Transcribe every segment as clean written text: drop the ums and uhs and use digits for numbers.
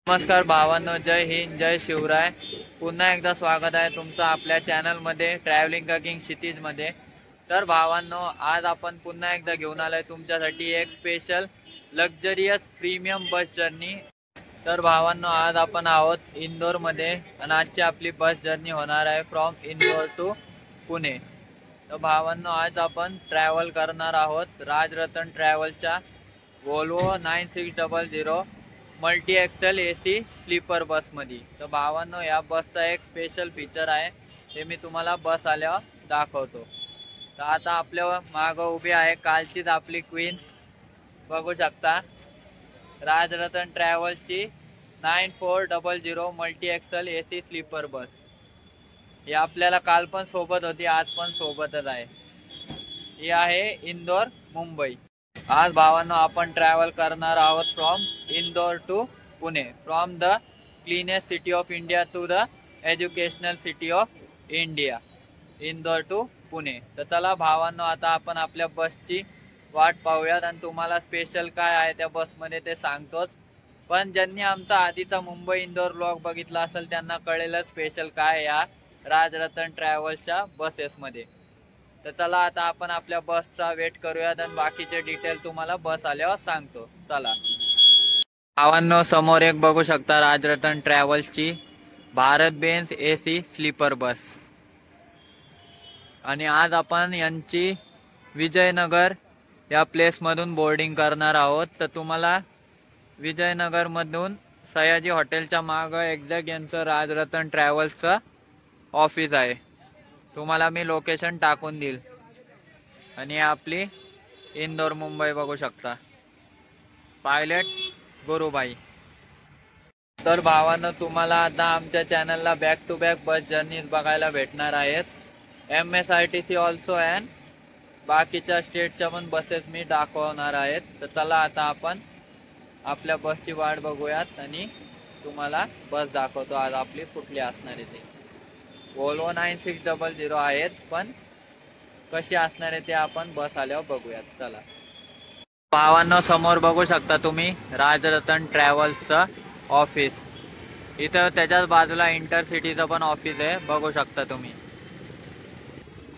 नमस्कार भावांनो, जय हिंद, जय शिवराय. पुन्हा एकदा स्वागत आहे तुमचं आपल्या चॅनलमध्ये ट्रॅव्हलिंग किंग क्षितिज मध्ये. तर भावांनो, आज आपण पुन्हा एकदा घेऊन आलोय तुमच्यासाठी एक special luxurious premium bus journey. तर भावांनो, आज आपण आहोत इंदोर मध्ये आणि आजची आपली बस जर्नी होणार आहे फ्रॉम इंदोर टू पुणे. तर भावांनो, आज आपण ट्रॅव्हल करणार आहोत राजरतन ट्रॅव्हल्सच्या Volvo 9600 multi axle AC sleeper बसमध्ये. तर भावांनो, या बसचा एक स्पेशल फीचर आहे, ते मी तुम्हाला बस आल्यावर दाखवतो. तर आता आपल्या मागं उभी आहे कालचीच आपली क्वीन, बघू शकता, राजरतन ट्रॅव्हल्सची 9400 multi axle AC sleeper bus. ही आपल्याला काल पण सोबत होती, आज पण सोबतच आहे. ही आहे इंदोर मुंबई. आज भावांनो, आपण ट्रॅव्हल करणार आहोत from Indore to Pune, from the cleanest city of India to the educational city of India, Indore to Pune. तर चला भावांनो, आता आपण आपल्या बसची वाट पाहूयात आणि तुम्हाला स्पेशल काय आहे त्या बसमध्ये ते सांगतोच. पण ज्यांनी आमचा आधीचा मुंबई इंदोर व्लॉग बघितला असेल त्यांना कळेल स्पेशल काय या राजरतन ट्रॅव्हल्सच्या बसेसमध्ये. तर चला आता आपण आपल्या बसचा वेट करूयात आणि बाकीचे डिटेल तुम्हाला बस आल्यावर सांगतो. चला भावांनो, समोर एक बघू शकता राजरतन ट्रॅव्हल्सची Bharat Benz AC sleeper bus. आणि आज आपण यांची विजयनगर या प्लेसमधून बोर्डिंग करणार आहोत. तर तुम्हाला विजयनगरमधून सयाजी हॉटेलच्या मागं एक्झॅक्ट यांचं राजरतन ट्रॅव्हल्सचं ऑफिस आहे. तुम्हाला मी लोकेशन टाकून देईल. आणि आपली इंदोर मुंबई बघू शकता, पायलट गुरुबाई. तर भावांनो, तुम्हाला आता आमच्या चॅनलला back to back bus journey बघायला भेटणार आहेत. MSRTC ऑल्सो अँड बाकीच्या स्टेटच्या पण बसेस मी दाखवणार आहेत. तर चला आता आपण आपल्या बसची वाट बघूयात आणि तुम्हाला बस दाखवतो आज आपली कुठली असणार आहे ते. वोल्वो 9600 आहेत, पण कशी असणार आहे ते आपण बस आल्यावर बघूयात. चला भावांनो, समोर बघू शकता तुम्ही राजरतन ट्रॅव्हल्सचं ऑफिस. इथं त्याच्याच बाजूला इंटरसिटीचं पण ऑफिस आहे, बघू शकता तुम्ही.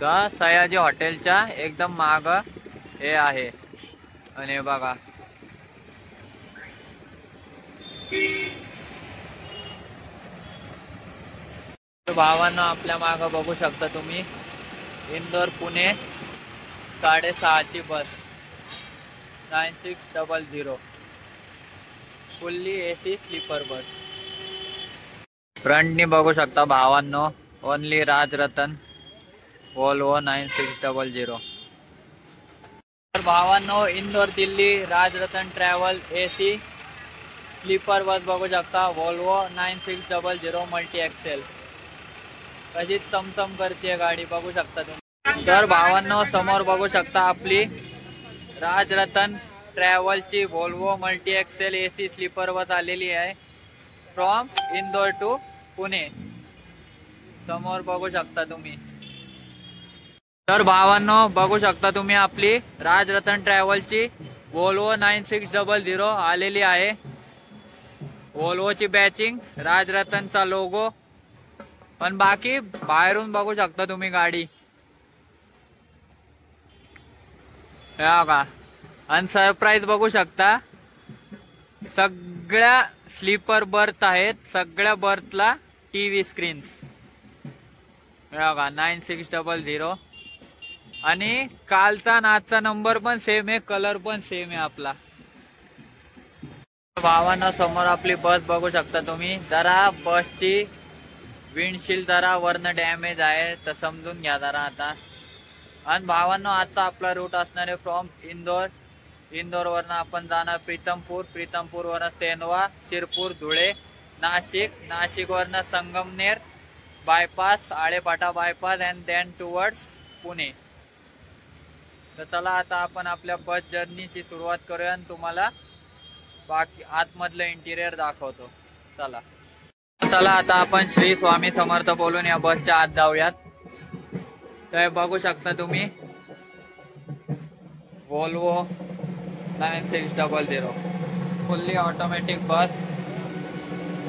तर सयाजी हॉटेलच्या एकदम माग हे आहे. आणि बघा, भावांनो, आपल्या माग बघू शकता तुम्ही इंदोर पुणे 6:30ची bus 9600 fully AC sleeper bus. फ्रंटनी बघू शकता भावांनो, ओनली राजरतन वोल्वो 9600. तर भावांनो, Indore Delhi Rajratan travel AC sleeper bus बघू शकता, वोल्वो 9600 मल्टी एक्सेल. कशी चमचम करते गाडी, बघू शकता तुम्ही. तर भावांनो, समोर बघू शकता आपली राजरतन ट्रॅव्हल्सची Volvo multi axle AC sleeper bus आलेली आहे फ्रॉम इंदोर टू पुणे. समोर बघू शकता तुम्ही. तर भावांनो, बघू शकता तुम्ही आपली राजरतन ट्रॅव्हल्सची वोल्वो 9600 आलेली आहे. वोल्वोची बॅचिंग, राजरतनचा लोगो, पण बाकी बाहेरून बघू शकता तुम्ही गाडी का. आणि सरप्राईज बघू शकता, सगळ्या स्लीपर बर्थ आहेत, सगळ्या बर्थला TV स्क्रीन्स का 9600. आणि कालचा आणि आजचा नंबर पण सेम आहे, कलर पण सेम आहे आपला. भावांना, समोर आपली बस बघू शकता तुम्ही. जरा बसची विंडशील्ड जरा वरनं डॅमेज आहे, तर समजून घ्या जरा आता. आणि भावांनो, आजचा आपला रूट असणार आहे फ्रॉम इंदोर. इंदोरवरनं आपण जाणार प्रीतमपूर, प्रीतमपूरवरनं सेनवा, शिरपूर, धुळे, नाशिक, नाशिकवरनं Sangamner bypass, Alephata bypass and then towards Pune. तर चला आता आपण आपल्या बस जर्नीची सुरुवात करूया आणि तुम्हाला बाकी आतमधलं इंटिरियर दाखवतो. चला चला आता आपण श्री स्वामी समर्थ बोलून या बसच्या आत जाऊयात. तर बघू शकता तुम्ही वोल्वो 9600 फुल्ली ऑटोमॅटिक बस.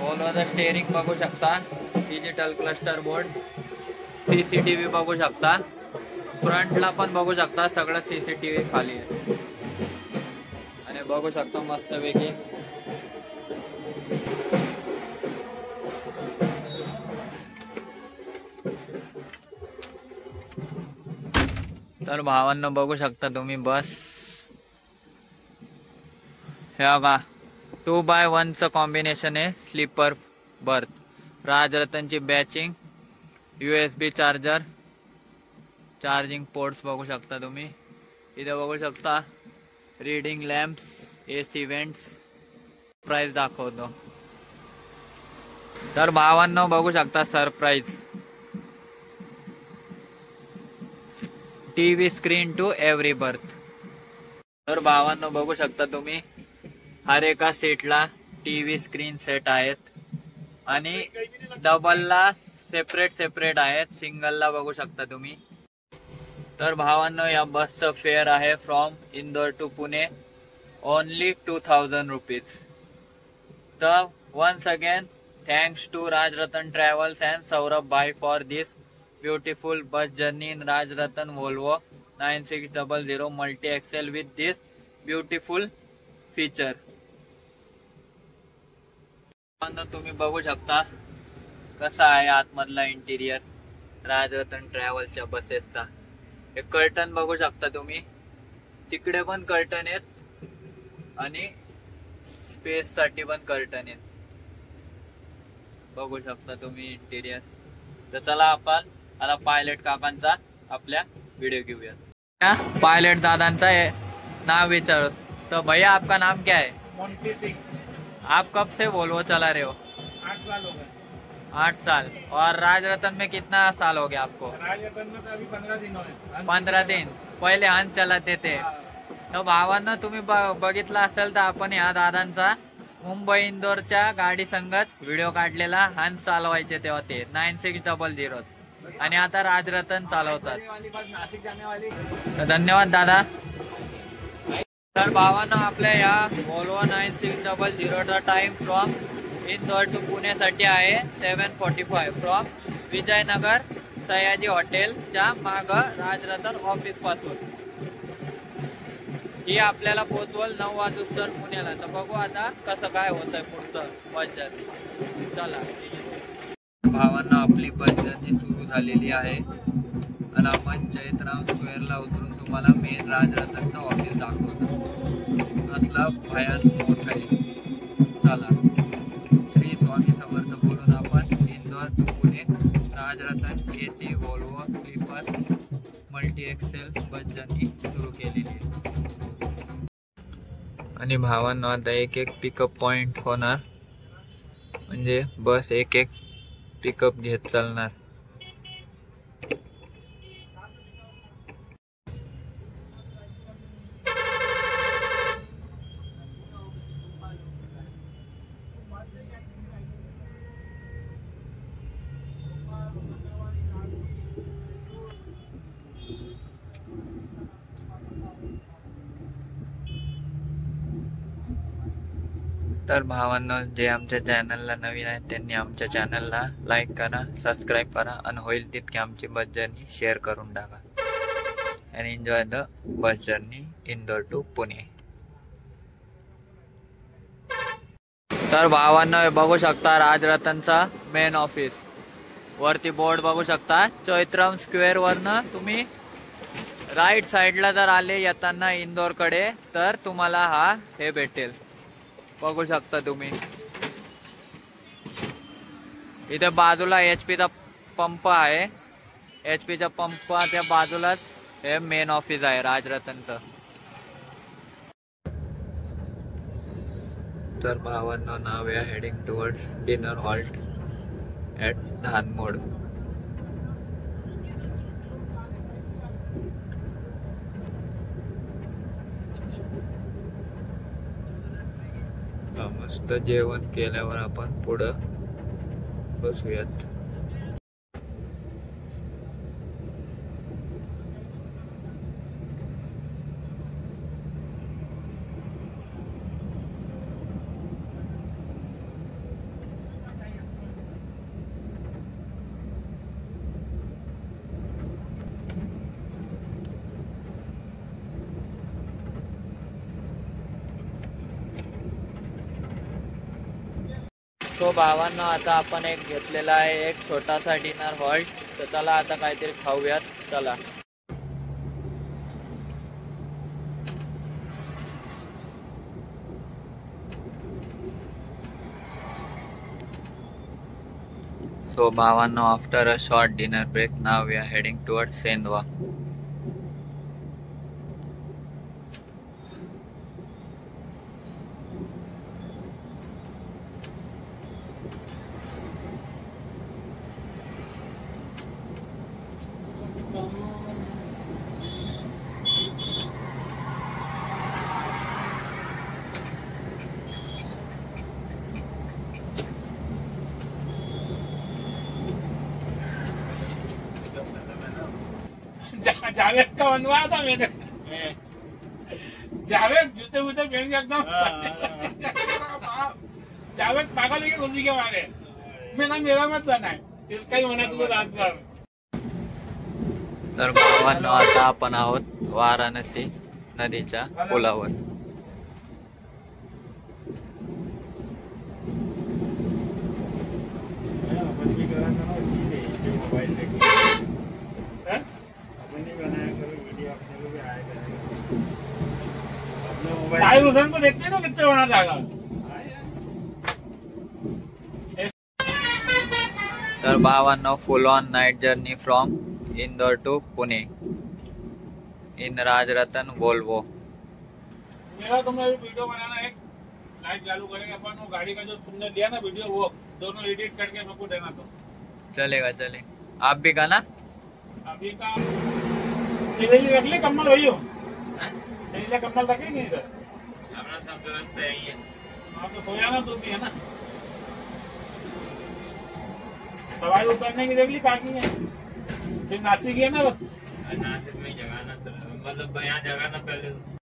वॉल्वोचं स्टेअरिंग बघू शकता, डिजिटल क्लस्टर बोर्ड, CCTV बघू शकता, फ्रंटला पण बघू शकता, सगळं CCTV खाली आहे. आणि बघू शकता मस्तपैकी तर भावांना बघू शकता तुम्ही बस. हे बघा 2x1चं कॉम्बिनेशन आहे, स्लीपर बर्थ, राजरतनची बॅचिंग, USB चार्जर, चार्जिंग पोर्ट्स बघू शकता तुम्ही. इथे बघू शकता reading lamps, AC vents. Price दाखवतो. तर भावांना बघू शकता surprise, TV screen to every berth. तर भावांना बघू शकता तुम्ही, हर एका सीटला TV स्क्रीन सेट आहेत आणि डबलला सेपरेट आहेत, सिंगलला बघू शकता तुम्ही. तर भावांनो या बसचं फेअर आहे from Indore to Pune only 2000 rupees. तर once again thanks to Rajratan travels and Saurabh भाई for this beautiful bus journey in Rajratan Volvo 9600 multi axle with this beautiful feature. तुम्ही बघू शकता कसा आहे आतमधला इंटिरियर राजरतन ट्रॅव्हल्सच्या बसेसचा. हे कर्टन बघू शकता तुम्ही, तिकडे पण कर्टन आहेत आणि स्पेस साठी पण कर्टन आहेत. बघू शकता तुम्ही इंटिरियर. तर चला आपण आता पायलट काकांचा आपल्या व्हिडिओ घेऊया. पायलट दादांचा नाम विचारो. तो भैया आपका नाम क्या है? मोंटी सिंह. आप कब से वोल्वो चला रहे हो? 8 साल हो गए. 8 साल. और राजरतन में कितना साल हो गया आपको? राजरतन में तो अभी 15 दिन हुए. 15 दिन. पहिले हंस चलाते थे. तर भावांना तुम्ही बघितलं असेल तर आपण या दादांचा मुंबई इंदोरच्या गाडी संघच व्हिडिओ काढलेला. हंस चालवायचे तेव्हा ते 9600 आणि आता राजरतन चालवतात. तर धन्यवाद दादा. तर भावांना आपल्या या Volvo 9600चा टाइम फ्रॉम इंदोर टू पुण्यासाठी आहे 7:45 फ्रॉम विजयनगर सयाजी हॉटेलच्या माग राजरतन ऑफिस पासून. ही आपल्याला पोहोचवल 9 वाजता पुण्याला. तर बघू आता कसं काय होत आहे पुढचं बस जर्नी. चला भावांना आपली बस जर्नी सुरू झालेली आहे आणि आपण चैत्राम स्क्वेअरला उतरून तुम्हाला मेन राजरतनचं ऑफिस दाखवतो. कसला भयान मोठा आहे. चला श्री स्वामी समर्थ बोलून आपण Indore to Pune Rajratan AC Volvo sleeper multi axle bus journey सुरू केलेली आहे. आणि भावांना आता एक पिकअप पॉइंट होणार, म्हणजे बस एक पिकअप घेत चालणार. तर भावांनो जे आमच्या चॅनलला नवीन आहेत त्यांनी आमच्या चॅनलला लाईक करा, सबस्क्राईब करा आणि होईल तितकी आमची बस जर्नी शेअर करून टाका. And enjoy the bus journey Indore to Pune. तर भावांनो बघू शकता राजरतनचा मेन ऑफिस. वरती बोर्ड बघू शकता. चैत्रम स्क्वेअर वरनं तुम्ही राईट साईडला जर आले येताना इंदोरकडे तर तुम्हाला हा हे भेटेल. बघू शकता तुम्ही इथे बाजूला HP चा पंप आहे. HP च्या पंपाच्या बाजूलाच हे मेन ऑफिस आहे राजरतनचं. तर भावांना नाव आहे heading towards dinner halt at Dhamnod. मस्त जेवण केल्यावर आपण पुढं बसूयात. तो भावांनो आता आपण एक घेतलेला आहे एक छोटासा डिनर हॉल्ट. तर चला आता काहीतरी खाऊयात. चला. So भावांनो, after a short dinner break, now we are heading towards Sendwa. Javed का बनवाया था मैंने. जावेद जूते वूते पहन के एकदम जावेद पागल है उसी के मारे. मेरा मेरा मत बना है, इसका ही होना तुझे रात भर. तर भावांनो आता आपण आहोत वाराणसी नदीच्या पुलावर. ताहिर हुसैन को देखते हैं ना कितने बना जाएगा. तर भावांनो full on night journey from Indore to Pune in Rajratan Volvo. मेरा तो मैं वीडियो बनाना एक लाइट चालू करेंगे अपन. वो गाड़ी का जो तुमने दिया ना वीडियो, वो दोनों एडिट करके मेरे को देना. तो चलेगा चले. आप भी का ना. अभी का दिल्ली रख ले कम्बल वही हो. दिल्ली कम्बल रखेंगे इधर. अपना सब व्यवस्था यही है. हाँ तो सोया ना तू भी है ना. सवारी उतरने की देख ली कहाँ की है. फिर नासिक है ना. नासिक में ही जगह ना सर, मतलब यहाँ जगह ना पहले.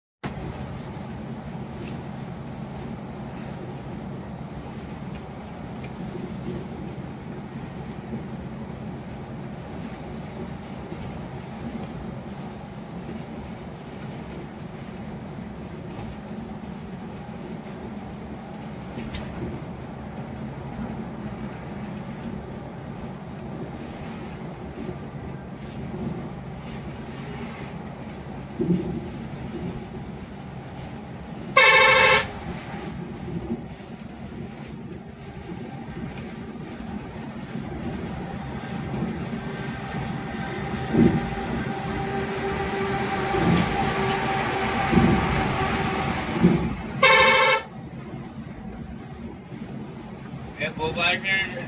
भोपाल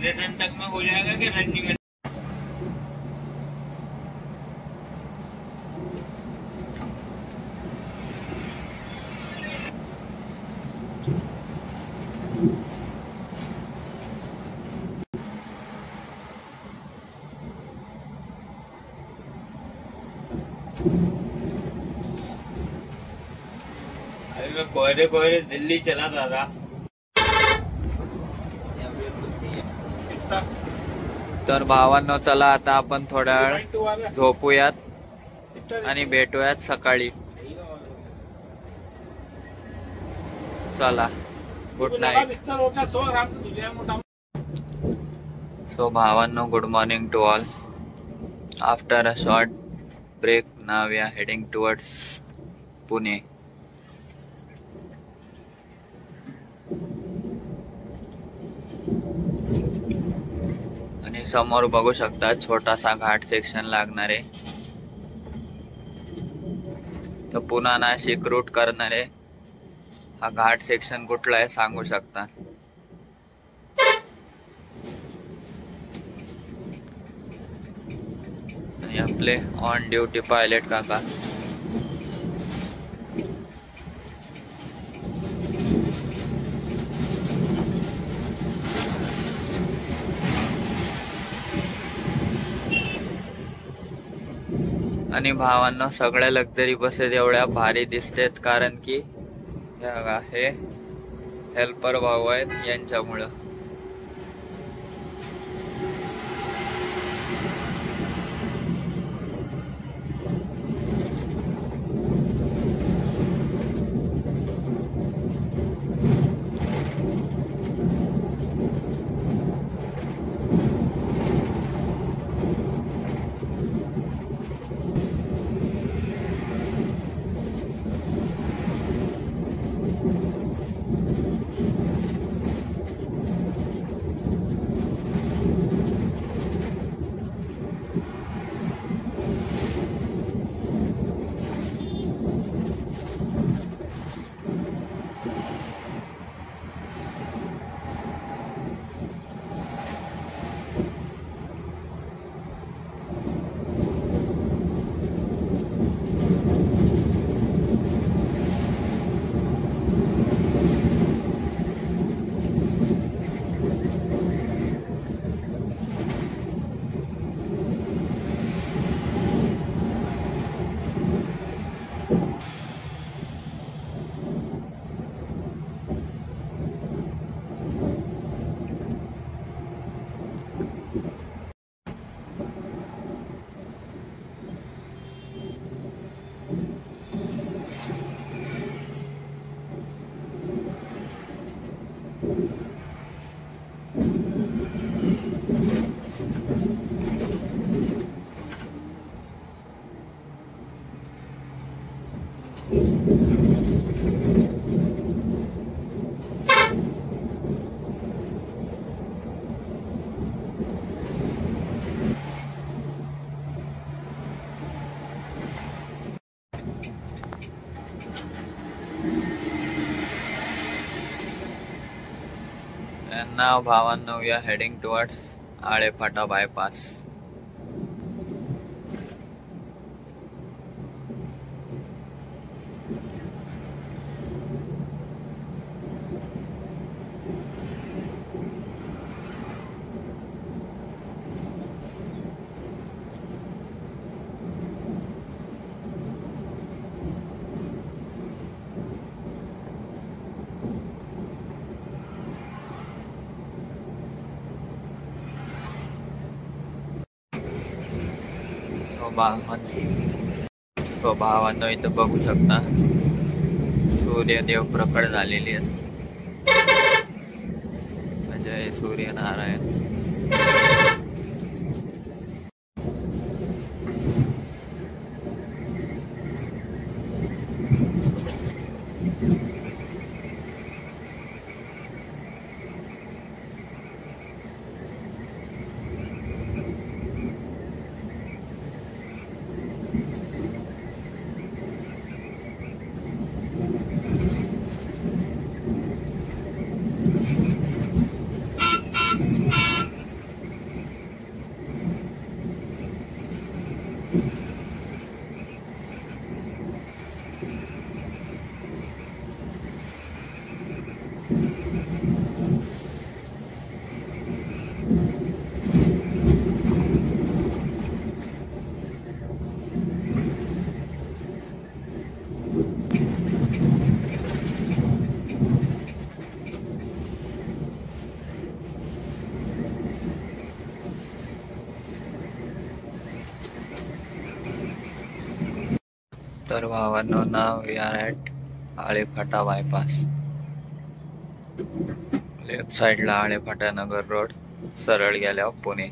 रिटर्न तक में हो जाएगा कि रनिंग. अभी मैं कोहरे कोहरे दिल्ली चला था. तर भावांनो चला आता आपण थोड्या वेळ झोपूयात आणि भेटूयात सकाळी. चला गुड नाईट. सो भावांनो good morning to all. After a short break now we are heading towards Pune. आणि समोर बघू शकता छोटासा घाट सेक्शन लागणार आहे. तर पुन्हा नाशिक रूट करणारे हा घाट सेक्शन कुठला आहे सांगू शकता. आणि आपले ऑन ड्युटी पायलट काका. आणि भावांना सगळ्या लक्झरी बसेस एवढ्या भारी दिसतात कारण की हे हेल्पर भाऊ आहेत यांच्यामुळं. now भावांनो we are heading towards Alephata bypass. भावांनो इथं बघू शकता सूर्यदेव प्रकट झालेली आहे. जय सूर्यनारायण. तर भावांनो now we are at Alephata bypass. Left साइडला आळेफाटा नगर रोड, सरळ गेल्यावर Pune.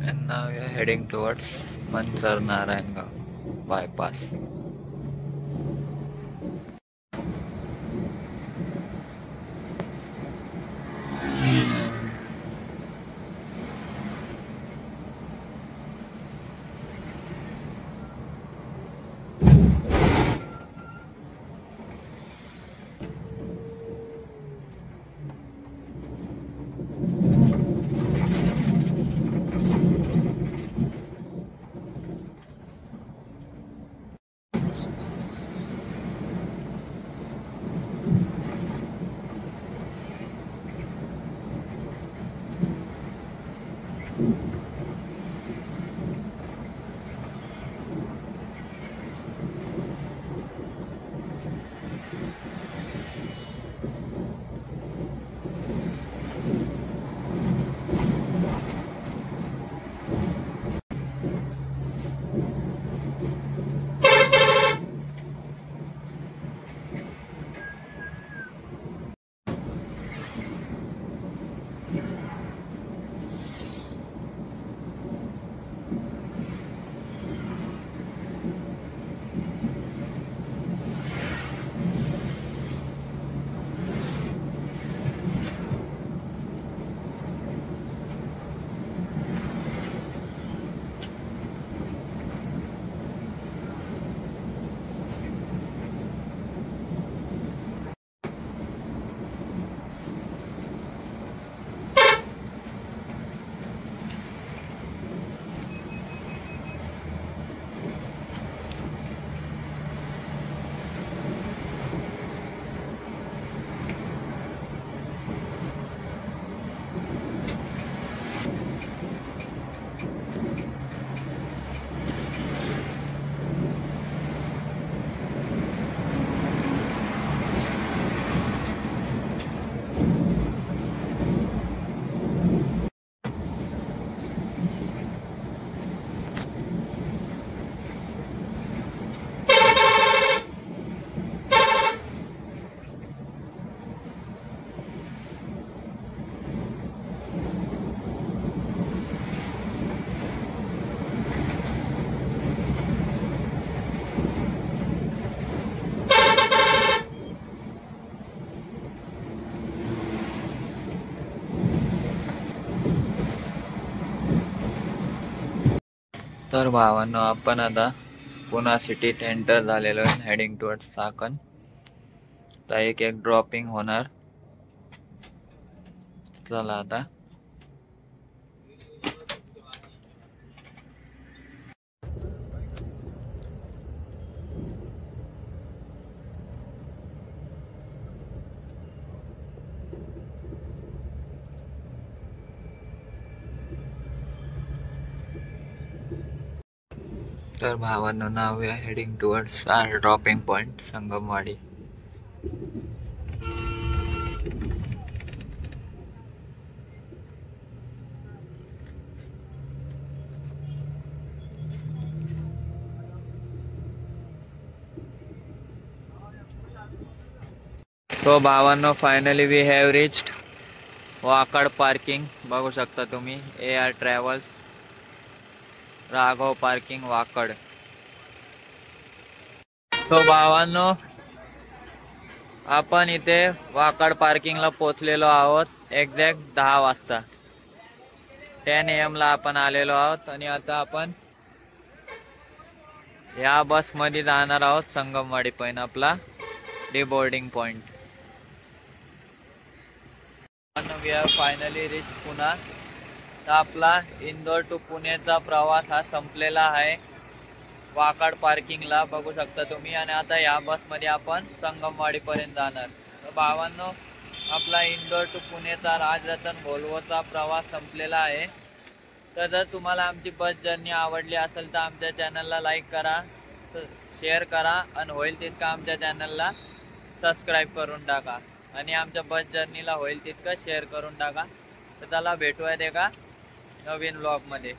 And now we are heading towards Mansar Narayangaon bypass. तर भावांनो आपण आता पुन्हा सिटीत एंटर झालेलो आहे, हेडिंग टुवर्ड्स चाकण. तर एक एक ड्रॉपिंग होणार. चला आता तर भावांनो now we are heading towards our dropping point Sangamwadi. So भावांनो finally we have reached Wakad parking. बघू शकता तुम्ही AR travels Raghav parking Wakad. So भावांनो आपण इथे वाकड पार्किंगला पोचलेलो आहोत एक्झॅक्ट 10 वाजता. 10 AM ला आपण आलेलो आहोत आणि आता आपण या बस मध्ये जाणार आहोत संगमवाडी पॉइंट, आपला deboarding point. We have finally reach Poona. तर आपला इंदोर टू पुणेचा प्रवास हा संपलेला आहे वाकड पार्किंगला, बघू शकता तुम्ही. आणि आता या बसमध्ये आपण संगमवाडी पर्यंत जाणार. तर भावांनो आपला इंदोर टू पुणेचा राजरतन व्होल्वोचा प्रवास संपलेला आहे. तर जर तुम्हाला आमची बस जर्नी आवडली असेल तर आमच्या चॅनलला लाईक करा, शेअर करा आणि होईल तितकं आमच्या चॅनलला सबस्क्राईब करून टाका आणि आमच्या बस जर्नीला होईल तितकं शेअर करून टाका. तर चला भेटूयात एका नवीन व्लॉगमध्ये.